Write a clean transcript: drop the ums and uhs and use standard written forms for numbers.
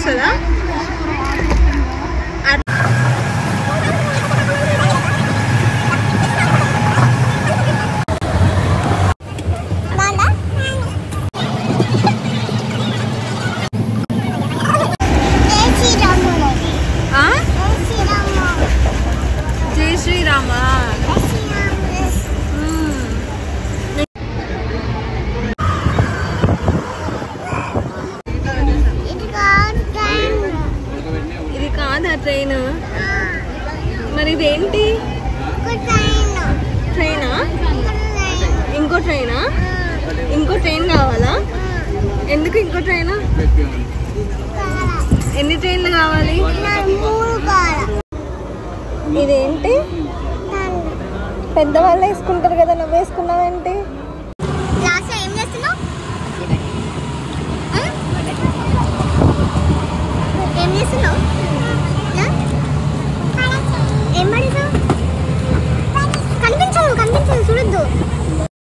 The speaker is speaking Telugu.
వస్తుందా? జై శ్రీరామ. ఇది కాదా ట్రైన్? మరి ఇదేంటి? ట్రైనా? ఇంకో ట్రైనా? ఇంకో ట్రైన్ కావాలా? ఎందుకు ఇంకో ట్రైనా? ఎన్ని ట్రైన్లు కావాలి? ఇదేంటి? పెద్దవాళ్ళు వేసుకుంటారు కదా, నువ్వు వేసుకున్నావేంటి? ఏం చేస్తున్నావు?